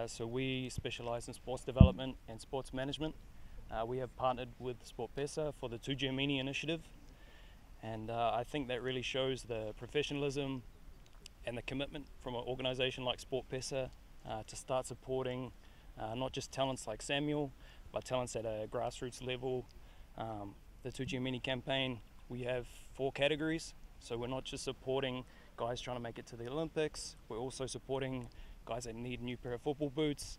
So we specialise in sports development and sports management. We have partnered with Sport Pesa for the Tujiamini initiative, and I think that really shows the professionalism and the commitment from an organisation like Sport Pesa to start supporting not just talents like Samuel, but talents at a grassroots level. The Tujiamini campaign, we have 4 categories, so we're not just supporting guys trying to make it to the Olympics, we're also supporting guys that need a new pair of football boots,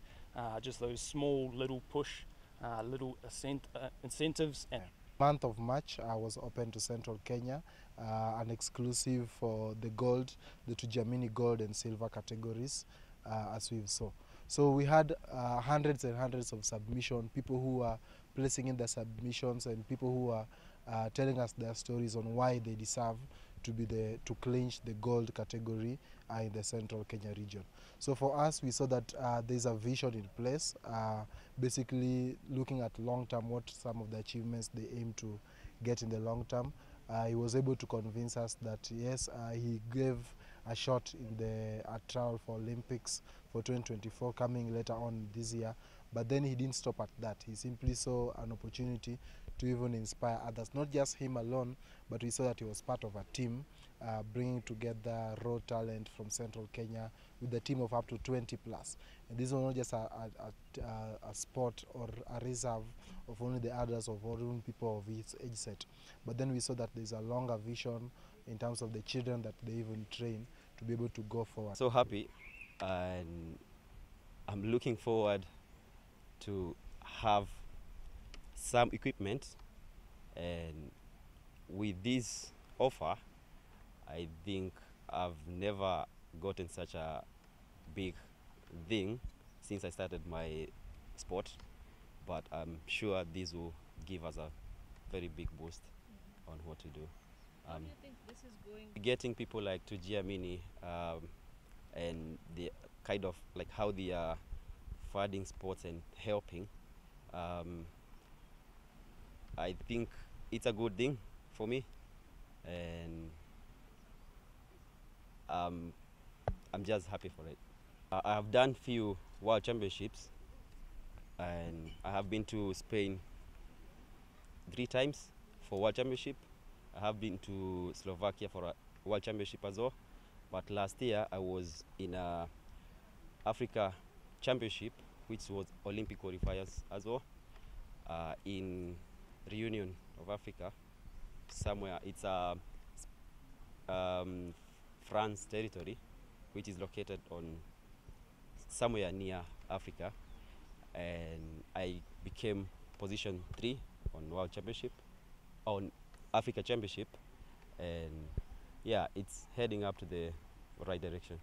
just those small little push, little incentives. Month of March was open to Central Kenya, an exclusive for the gold, the Tujiamini gold and silver categories, as we saw. So we had hundreds and hundreds of submissions, people who are placing in their submissions and people who are telling us their stories on why they deserve to clinch the gold category in the Central Kenya region. So for us, we saw that there's a vision in place, basically looking at long term, what some of the achievements they aim to get in the long term. He was able to convince us that yes, he gave a shot in the trial for Olympics for 2024 coming later on this year, but then he didn't stop at that. He simply saw an opportunity to even inspire others, not just him alone, but we saw that he was part of a team bringing together raw talent from Central Kenya with a team of up to 20 plus. And this was not just a sport or a reserve of only the adults or only people of his age set, but then we saw that there's a longer vision in terms of the children that they even train to be able to go forward. So happy, and I'm looking forward to have some equipment, and with this offer I think I've never gotten such a big thing since I started my sport, but I'm sure this will give us a very big boost on what to do. How do you think this is going? Getting people like Tujiamini and the kind of like how they are funding sports and helping, I think it's a good thing for me, and I'm just happy for it. I have done few world championships, and I have been to Spain 3 times for world championship. I have been to Slovakia for a world championship as well, but last year I was in a Africa championship, which was Olympic qualifiers as well, in Reunion of Africa somewhere. It's a France territory, which is located on somewhere near Africa, and I became position 3 on World Championship, on Africa Championship, and yeah, it's heading up to the right direction.